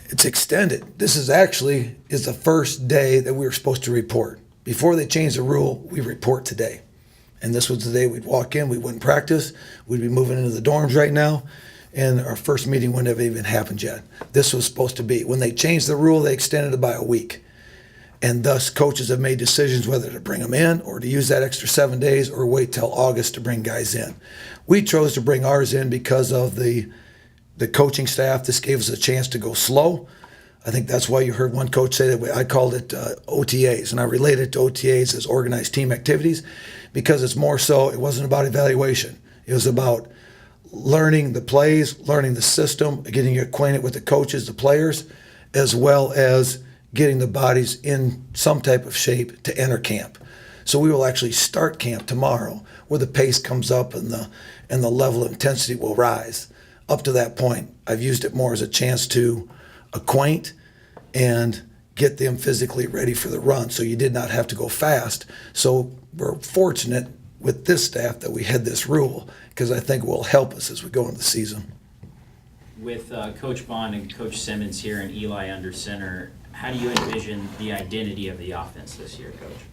It's extended. This is the first day that we were supposed to report. Before they changed the rule, we report today. And this was the day we'd walk in, we wouldn't practice, we'd be moving into the dorms right now, and our first meeting wouldn't have even happened yet. This was supposed to be. When they changed the rule, they extended it by a week. And thus, coaches have made decisions whether to bring them in or to use that extra 7 days or wait till August to bring guys in. We chose to bring ours in because of the coaching staff. This gave us a chance to go slow. I think that's why you heard one coach say that I called it OTAs, and I related it to OTAs as organized team activities because it's more so, it wasn't about evaluation. It was about learning the plays, learning the system, getting you acquainted with the coaches, the players, as well as getting the bodies in some type of shape to enter camp. So we will actually start camp tomorrow where the pace comes up and the level of intensity will rise. Up to that point, I've used it more as a chance to acquaint and get them physically ready for the run. So you did not have to go fast. So we're fortunate with this staff that we had this rule because I think it will help us as we go into the season. With Coach Bond and Coach Simmons here and Eli under center, how do you envision the identity of the offense this year, Coach?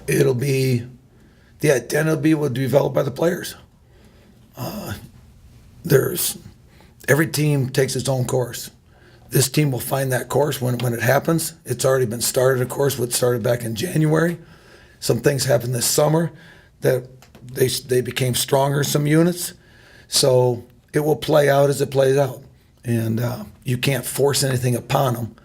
The identity will be developed by the players. Every team takes its own course. This team will find that course when it happens. It's already been started, of course, what started back in January. Some things happened this summer that they became stronger, some units. So it will play out as it plays out. And you can't force anything upon them.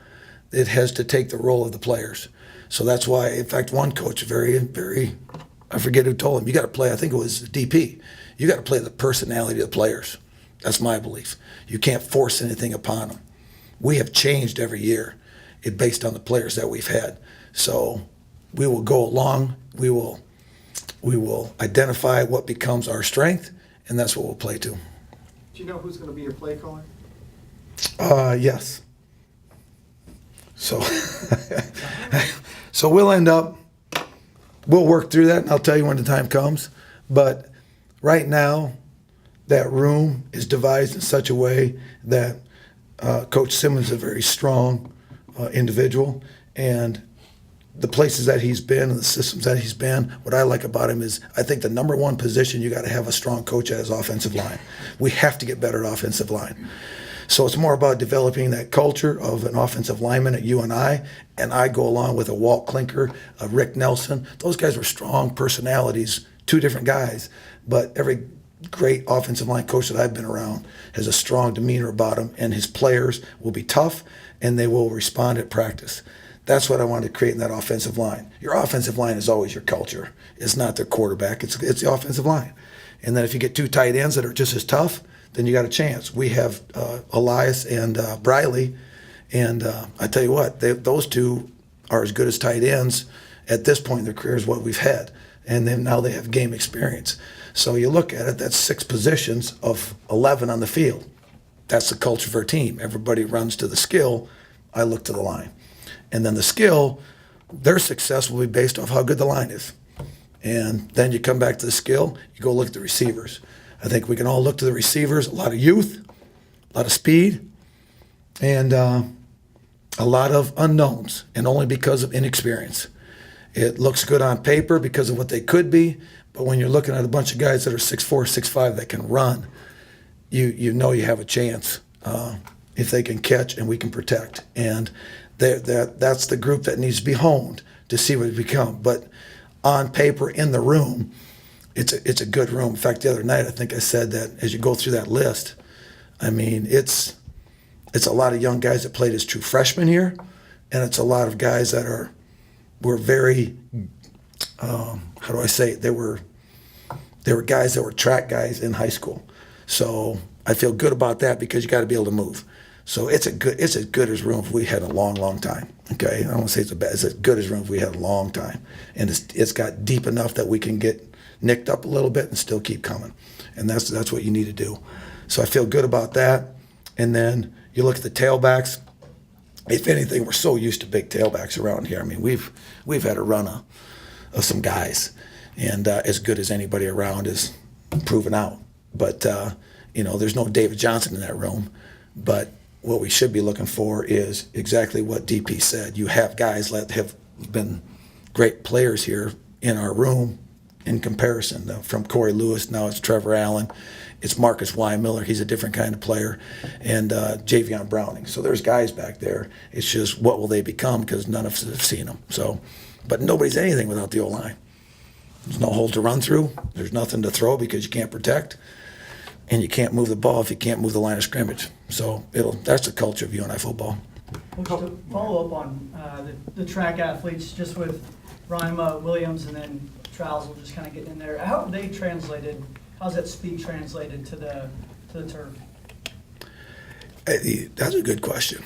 It has to take the role of the players. So that's why, in fact, one coach, I forget who told him, you got to play, I think it was DP, you got to play the personality of the players. That's my belief. You can't force anything upon them. We have changed every year based on the players that we've had. So we will go along, we will identify what becomes our strength, and that's what we'll play to. Do you know who's going to be your play caller? Yes. So, so we'll work through that, and I'll tell you when the time comes. But right now, that room is devised in such a way that Coach Simmons is a very strong individual, and the places that he's been and the systems that he's been, what I like about him is I think the number one position you got to have a strong coach at is offensive line. We have to get better at offensive line. So it's more about developing that culture of an offensive lineman at UNI, and I go along with a Walt Klinker, a Rick Nelson. Those guys were strong personalities, two different guys, but every great offensive line coach that I've been around has a strong demeanor about him, and his players will be tough, and they will respond at practice. That's what I wanted to create in that offensive line. Your offensive line is always your culture. It's not the quarterback. It's the offensive line. And then if you get two tight ends that are just as tough, then you got a chance. We have Elias and Briley, and I tell you what, those two are as good as tight ends at this point in their career as what we've had. And then now they have game experience. So you look at it, that's 6 positions of 11 on the field. That's the culture of our team. Everybody runs to the skill. I look to the line. And then the skill, their success will be based off how good the line is. And then you come back to the skill, you go look at the receivers. I think we can all look to the receivers, a lot of youth, a lot of speed, and a lot of unknowns, and only because of inexperience. It looks good on paper because of what they could be, but when you're looking at a bunch of guys that are 6'4", 6'5", that can run, you know you have a chance if they can catch and we can protect. And that's the group that needs to be honed to see what it become. But on paper, in the room, it's a good room. In fact, the other night, I think I said that as you go through that list, I mean, it's a lot of young guys that played as true freshmen here, and it's a lot of guys that were very, how do I say it? They were guys that were track guys in high school. So I feel good about that because you got to be able to move. So it's as good as room if we had a long, long time. Okay, I don't want to say it's as good as room if we had a long time, and it's got deep enough that we can get nicked up a little bit and still keep coming, and that's what you need to do. So I feel good about that. And then you look at the tailbacks. If anything, we're so used to big tailbacks around here. I mean, we've had a run of some guys, and as good as anybody around is proven out. But there's no David Johnson in that room. But what we should be looking for is exactly what DP said. You have guys that have been great players here in our room in comparison. From Corey Lewis, now it's Trevor Allen. It's Marcus Miller. He's a different kind of player. And Javion Browning. So there's guys back there. It's just what will they become, because none of us have seen them. So, but nobody's anything without the O-line. There's no holes to run through. There's nothing to throw because you can't protect. And you can't move the ball if you can't move the line of scrimmage. So that's the culture of UNI football. Coach, to follow up on the track athletes, just with Rima Williams and then Trousel just kind of getting in there, how have they translated? How's that speed translated to the turf? That's a good question.